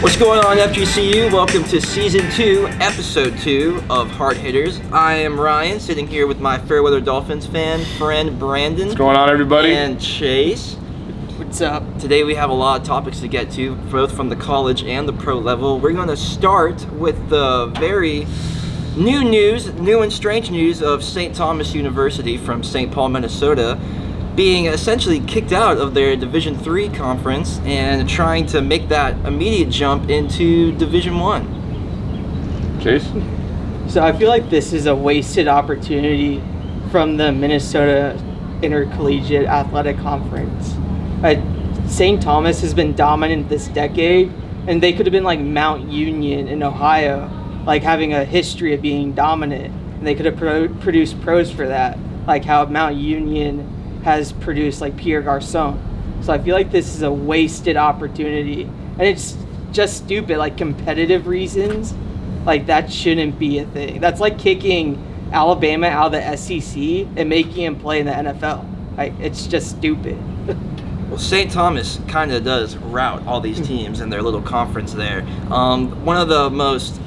What's going on, FGCU? Welcome to Season 2, Episode 2 of Hard Hitters. I am Ryan, sitting here with my Fairweather Dolphins fan friend Brandon. What's going on, everybody? And Chase. What's up? Today we have a lot of topics to get to, both from the college and the pro level. We're going to start with the very new and strange news of St. Thomas University from St. Paul, Minnesota, being essentially kicked out of their Division III conference and trying to make that immediate jump into Division I. Chase? So I feel like this is a wasted opportunity from the Minnesota Intercollegiate Athletic Conference. St. Thomas has been dominant this decade, and they could have been like Mount Union in Ohio, like having a history of being dominant, and they could have produced pros for that, like how Mount Union has produced like Pierre Garçon. So I feel like this is a wasted opportunity, and it's just stupid, like competitive reasons, like that shouldn't be a thing. That's like kicking Alabama out of the SEC and making him play in the NFL. Like, it's just stupid. Well, St. Thomas kind of does rout all these teams in their little conference there. One of the most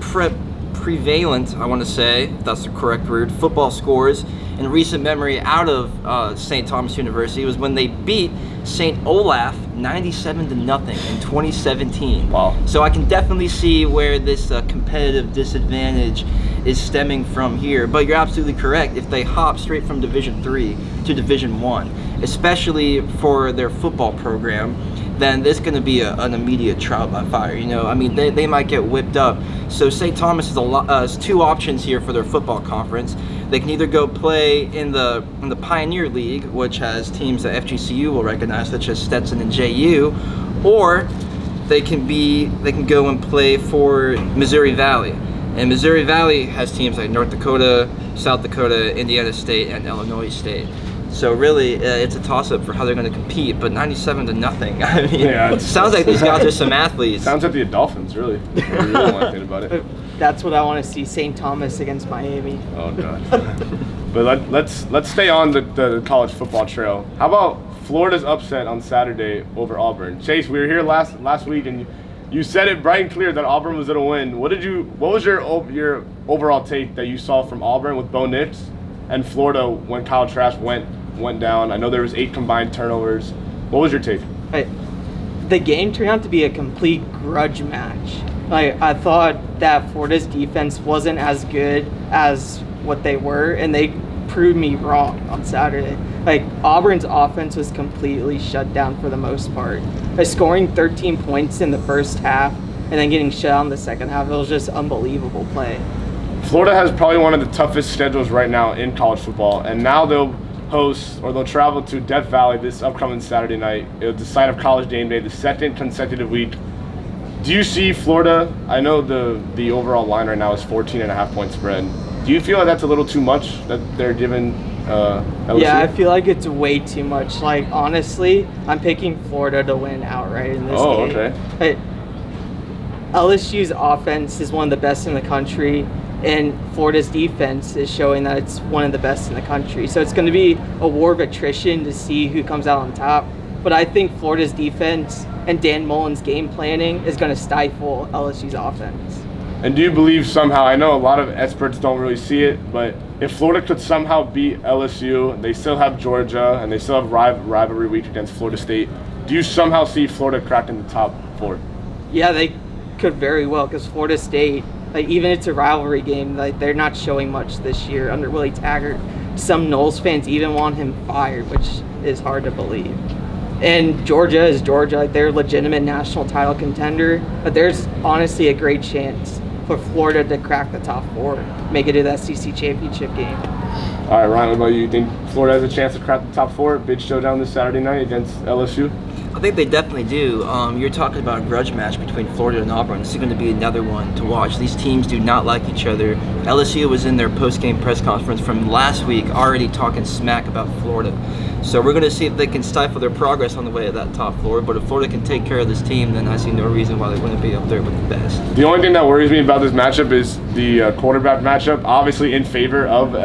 prevalent, I want to say, if that's the correct word, football scores in recent memory out of St. Thomas University was when they beat St. Olaf 97-0 in 2017. Wow. So I can definitely see where this competitive disadvantage is stemming from here. But you're absolutely correct. If they hop straight from Division III to Division I, especially for their football program, then there's going to be an immediate trial by fire. You know, I mean, they might get whipped up. So St. Thomas has two options here for their football conference. They can either go play in the Pioneer League, which has teams that FGCU will recognize, such as Stetson and JU, or they can go and play for Missouri Valley. And Missouri Valley has teams like North Dakota, South Dakota, Indiana State, and Illinois State. So really, it's a toss-up for how they're going to compete. But 97-0, I mean, Yeah, it sounds like these guys are some athletes. Sounds like the Dolphins, really. I really want to think about it. That's what I want to see, St. Thomas against Miami. Oh, God. But let's stay on the college football trail. How about Florida's upset on Saturday over Auburn? Chase, we were here last week, and you said it bright and clear that Auburn was going to win. What was your overall take that you saw from Auburn with Bo Nix and Florida when Kyle Trask went down? I know there was 8 combined turnovers. What was your take? The game turned out to be a complete grudge match. Like, I thought that Florida's defense wasn't as good as what they were, and they proved me wrong on Saturday. Like, Auburn's offense was completely shut down for the most part. Scoring 13 points in the first half and then getting shut out in the second half, it was just unbelievable play. Florida has probably one of the toughest schedules right now in college football, and now they'll travel to Death Valley this upcoming Saturday night. It was the site of College Game Day, the second consecutive week. Do you see Florida? I know the overall line right now is 14.5 point spread. Do you feel like that's a little too much that they're giving LSU? Yeah, I feel like it's way too much. Like, honestly, I'm picking Florida to win outright in this game. Oh, okay. LSU's offense is one of the best in the country, and Florida's defense is showing that it's one of the best in the country. So it's going to be a war of attrition to see who comes out on top. But I think Florida's defense and Dan Mullen's game planning is going to stifle LSU's offense. And do you believe somehow, I know a lot of experts don't really see it, but if Florida could somehow beat LSU, they still have Georgia, and they still have rivalry week against Florida State, do you somehow see Florida cracking the top 4? Yeah, they could very well, because Florida State, like, even it's a rivalry game, like, they're not showing much this year under Willie Taggart. Some Knowles fans even want him fired, which is hard to believe. And Georgia is Georgia, like, they're a legitimate national title contender, but there's honestly a great chance for Florida to crack the top 4, make it to the SEC championship game. All right, Ryan, what about you? You think Florida has a chance to crack the top 4? Big showdown this Saturday night against LSU? I think they definitely do. You're talking about a grudge match between Florida and Auburn. This is going to be another one to watch. These teams do not like each other. LSU was in their post-game press conference from last week already talking smack about Florida. So we're going to see if they can stifle their progress on the way to that top 4. But if Florida can take care of this team, then I see no reason why they wouldn't be up there with the best. The only thing that worries me about this matchup is the quarterback matchup, obviously in favor of the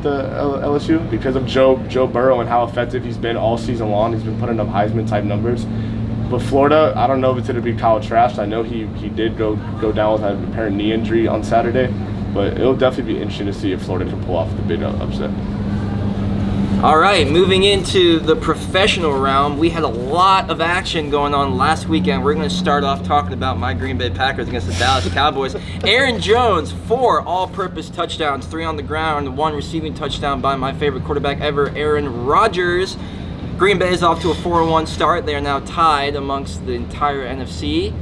LSU because of Joe Burrow and how effective he's been all season long. He's been putting up Heisman-type numbers. But Florida, I don't know if it's going to be Kyle Trask. I know he did go down with an apparent knee injury on Saturday. But it'll definitely be interesting to see if Florida can pull off the big upset. All right, moving into the professional realm, we had a lot of action going on last weekend. We're going to start off talking about my Green Bay Packers against the Dallas Cowboys. Aaron Jones, 4 all-purpose touchdowns, 3 on the ground, 1 receiving touchdown by my favorite quarterback ever, Aaron Rodgers. Green Bay is off to a 4-1 start. They are now tied amongst the entire NFC.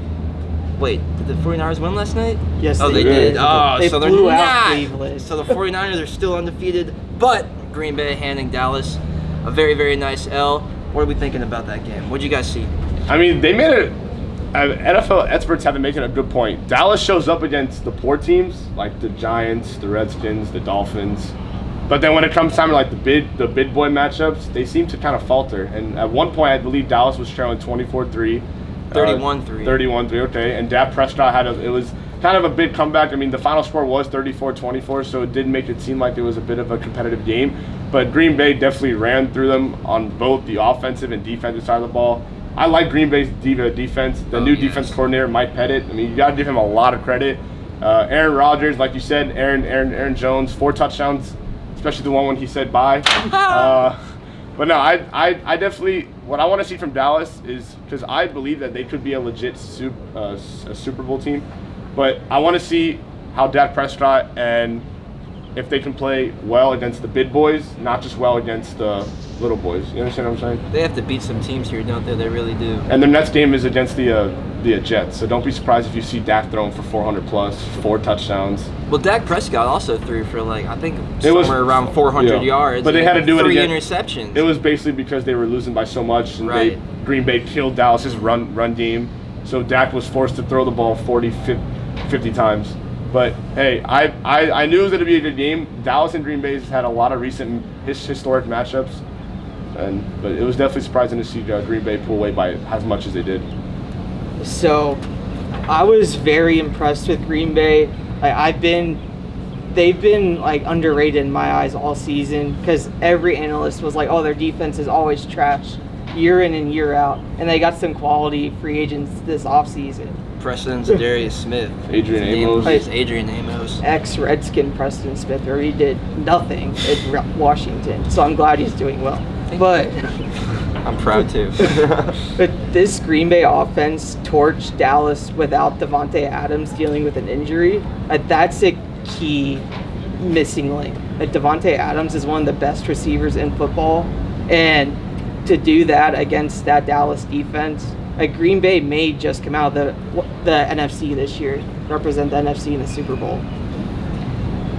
Wait, did the 49ers win last night? Yes, they did. Oh, they so they're blew out not. Cleveland. So the 49ers are still undefeated, but Green Bay handing Dallas a very, very nice L. What are we thinking about that game? What did you guys see? I mean, they made it. NFL experts have been making a good point. Dallas shows up against the poor teams like the Giants, the Redskins, the Dolphins, but then when it comes time to like the big boy matchups, they seem to kind of falter. And at one point, I believe Dallas was trailing 24-3. 31-3. 31-3, okay. And Dak Prescott it was kind of a big comeback. I mean, the final score was 34-24, so it did make it seem like it was a bit of a competitive game. But Green Bay definitely ran through them on both the offensive and defensive side of the ball. I like Green Bay's defense. The new defense coordinator, Mike Pettit. I mean, you got to give him a lot of credit. Aaron Rodgers, like you said, Aaron Jones, 4 touchdowns, especially the one when he said bye. But no, I definitely, what I want to see from Dallas is, because I believe that they could be a legit Super Bowl team, but I want to see how Dak Prescott and if they can play well against the big boys, not just well against the little boys. You understand what I'm saying? They have to beat some teams here, don't they? They really do. And their next game is against the Jets, so don't be surprised if you see Dak throwing for 400 plus, 4 touchdowns. Well, Dak Prescott also threw for I think somewhere around 400 yards. But they had to do it again. 3 interceptions. It was basically because they were losing by so much, and Green Bay killed Dallas's run game. So Dak was forced to throw the ball 40, 50 times. But hey, I knew it was going to be a good game. Dallas and Green Bay's had a lot of recent historic matchups, but it was definitely surprising to see Green Bay pull away by as much as they did. So, I was very impressed with Green Bay. They've been underrated in my eyes all season because every analyst was like, "Oh, their defense is always trash, year in and year out," and they got some quality free agents this offseason. Preston Zadarius Smith. Adrian Amos. Ex-Redskin Preston Smith, where he did nothing at Washington. So I'm glad he's doing well. But I'm proud too. But this Green Bay offense torched Dallas without Devontae Adams dealing with an injury. That's a key missing link. Devontae Adams is one of the best receivers in football, and to do that against that Dallas defense, Green Bay may just come out of the NFC this year, represent the NFC in the Super Bowl.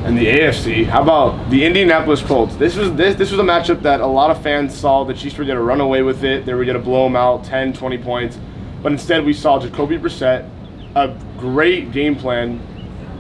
And the AFC, how about the Indianapolis Colts? This was a matchup that a lot of fans saw the Chiefs were going to run away with it. They were going to blow them out 10, 20 points. But instead we saw Jacoby Brissett, a great game plan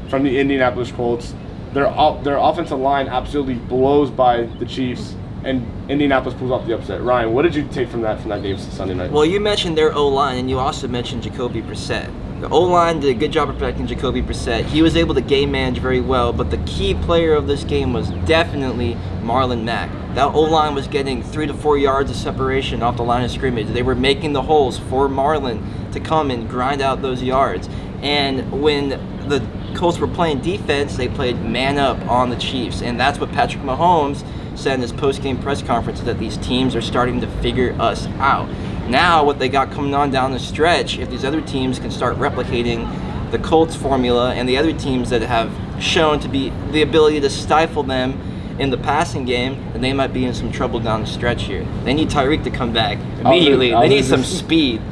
from the Indianapolis Colts. Their offensive line absolutely blows by the Chiefs, and Indianapolis pulls off the upset. Ryan, what did you take from that game Sunday night? Well, you mentioned their O-line, and you also mentioned Jacoby Brissett. The O-line did a good job of protecting Jacoby Brissett. He was able to game manage very well, but the key player of this game was definitely Marlon Mack. That O-line was getting 3 to 4 yards of separation off the line of scrimmage. They were making the holes for Marlon to come and grind out those yards. And when the Colts were playing defense, they played man up on the Chiefs, and that's what Patrick Mahomes said in his post-game press conference, that these teams are starting to figure us out. Now what they got coming on down the stretch, if these other teams can start replicating the Colts formula and the other teams that have shown to be the ability to stifle them in the passing game, then they might be in some trouble down the stretch here. They need Tyreek to come back immediately. They need some speed.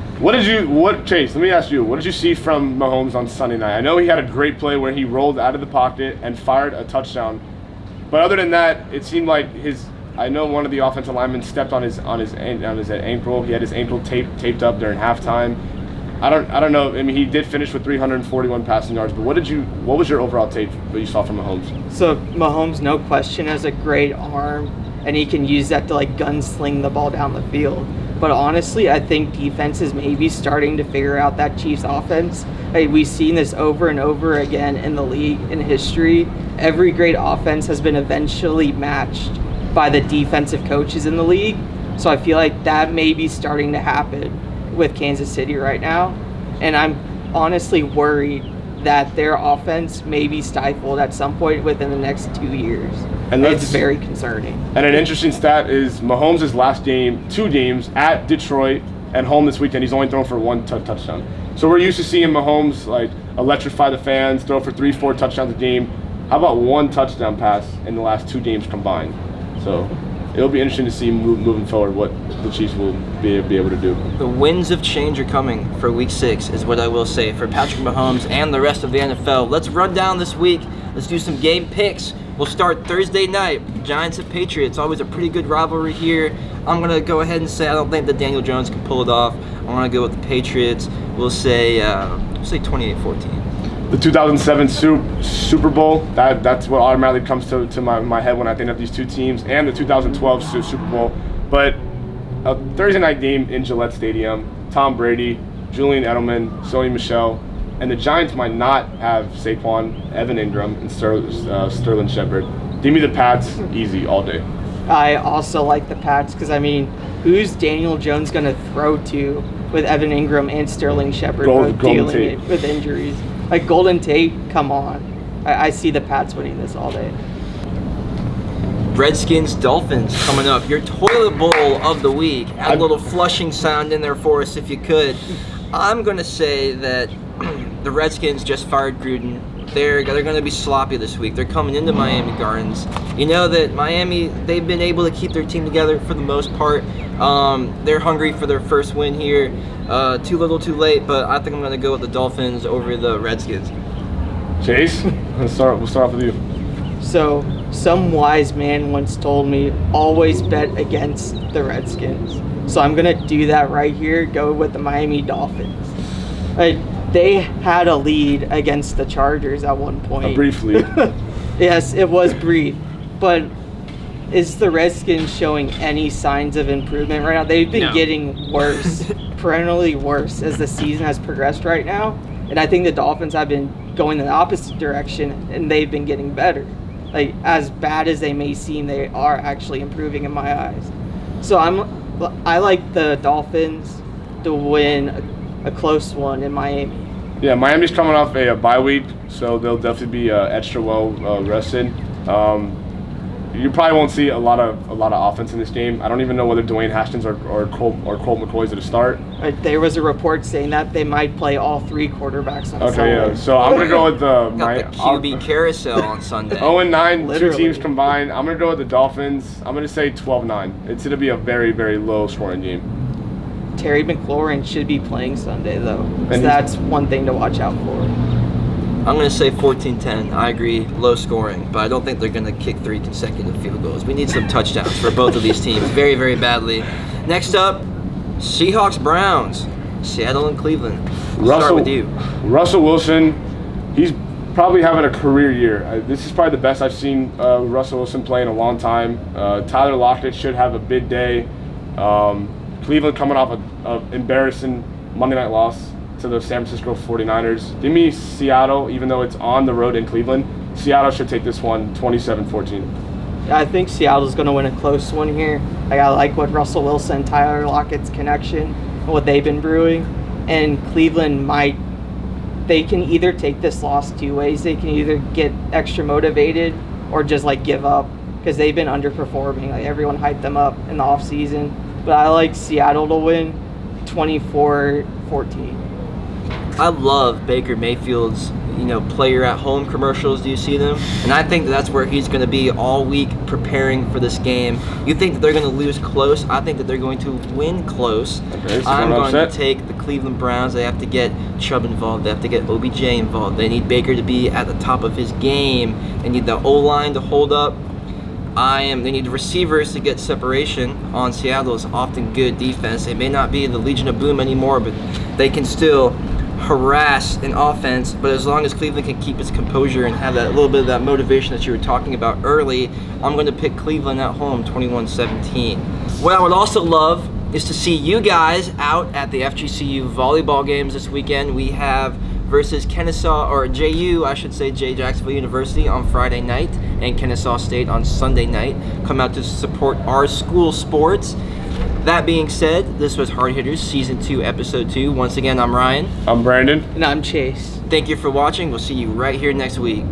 Chase, let me ask you, what did you see from Mahomes on Sunday night? I know he had a great play where he rolled out of the pocket and fired a touchdown. But other than that, it seemed like I know one of the offensive linemen stepped on his ankle. He had his ankle taped up during halftime. I don't know. I mean, he did finish with 341 passing yards. But what was your overall take that you saw from Mahomes? So Mahomes, no question, has a great arm, and he can use that to gunsling the ball down the field. But honestly, I think defense is maybe starting to figure out that Chiefs offense. We've seen this over and over again in the league in history. Every great offense has been eventually matched by the defensive coaches in the league. So I feel like that may be starting to happen. with Kansas City right now, and I'm honestly worried that their offense may be stifled at some point within the next 2 years. And it's very concerning. And an interesting stat is Mahomes' last game, 2 games at Detroit and home this weekend, he's only thrown for 1 touchdown. So we're used to seeing Mahomes like electrify the fans, throw for 3-4 touchdowns a game. How about 1 touchdown pass in the last 2 games combined? So it'll be interesting to see moving forward what the Chiefs will be able to do. The winds of change are coming for Week 6 is what I will say for Patrick Mahomes and the rest of the NFL. Let's run down this week. Let's do some game picks. We'll start Thursday night, Giants at Patriots. Always a pretty good rivalry here. I'm going to go ahead and say I don't think that Daniel Jones can pull it off. I'm going to go with the Patriots. We'll say 28-14. The 2007 Super Bowl, that's what automatically comes to my head when I think of these 2 teams, and the 2012 Super Bowl. But a Thursday night game in Gillette Stadium, Tom Brady, Julian Edelman, Sony Michel, and the Giants might not have Saquon, Evan Ingram, and Sterling Shepard. Give me the Pats easy all day. I also like the Pats because, I mean, who's Daniel Jones going to throw to with Evan Ingram and Sterling Shepard both dealing with injuries? Like Golden Tate, come on. I see the Pats winning this all day. Redskins, Dolphins coming up. Your toilet bowl of the week. Add a little flushing sound in there for us if you could. I'm going to say that the Redskins just fired Gruden. They're going to be sloppy this week. They're coming into Miami Gardens. You know that Miami, they've been able to keep their team together for the most part. They're hungry for their first win here. Too little, too late, but I think I'm going to go with the Dolphins over the Redskins. Chase, we'll start off with you. So, some wise man once told me, always bet against the Redskins. So I'm going to do that right here, go with the Miami Dolphins. They had a lead against the Chargers at one point. A brief lead. Yes, it was brief. But is the Redskins showing any signs of improvement right now? They've been getting worse, perennially worse as the season has progressed right now. And I think the Dolphins have been going in the opposite direction, and they've been getting better. Like, as bad as they may seem, they are actually improving in my eyes. So I like the Dolphins to win a close one in Miami. Yeah, Miami's coming off a bye week, so they'll definitely be extra well rested. You probably won't see a lot of offense in this game. I don't even know whether Dwayne Haskins or Colt McCoy's at the start. There was a report saying that they might play all 3 quarterbacks on Sunday. Okay, yeah. So I'm gonna go with the QB carousel on Sunday. 0-9, Literally. 2 teams combined. I'm gonna go with the Dolphins. I'm gonna say 12-9. It's gonna be a very, very low scoring game. Terry McLaurin should be playing Sunday though, so that's one thing to watch out for. I'm going to say 14-10. I agree, low scoring, but I don't think they're going to kick 3 consecutive field goals. We need some touchdowns for both of these teams very, very badly. Next up, Seahawks-Browns, Seattle and Cleveland. We'll start with you. Russell Wilson, he's probably having a career year. This is probably the best I've seen Russell Wilson play in a long time. Tyler Lockett should have a big day. Cleveland coming off an embarrassing Monday night loss to the San Francisco 49ers. Give me Seattle, even though it's on the road in Cleveland. Seattle should take this one 27-14. I think Seattle's going to win a close one here. I like what Russell Wilson and Tyler Lockett's connection, what they've been brewing. And Cleveland they can either take this loss 2 ways. They can either get extra motivated or just give up because they've been underperforming. Everyone hyped them up in the offseason. But I like Seattle to win 24-14. I love Baker Mayfield's, player at home commercials. Do you see them? And I think that's where he's going to be all week preparing for this game. You think that they're going to lose close? I think that they're going to win close. Okay, so I'm going to take the Cleveland Browns. They have to get Chubb involved. They have to get OBJ involved. They need Baker to be at the top of his game. They need the O-line to hold up. They need the receivers to get separation on Seattle's often good defense. They may not be the Legion of Boom anymore, but they can still harass an offense. But as long as Cleveland can keep its composure and have that little bit of that motivation that you were talking about early, I'm going to pick Cleveland at home 21-17. What I would also love is to see you guys out at the FGCU volleyball games this weekend. We have versus Kennesaw, or JU, I should say, Jacksonville University on Friday night and Kennesaw State on Sunday night. Come out to support our school sports. That being said, this was Hard Hitters Season 2, Episode 2. Once again, I'm Ryan. I'm Brandon. And I'm Chase. Thank you for watching. We'll see you right here next week.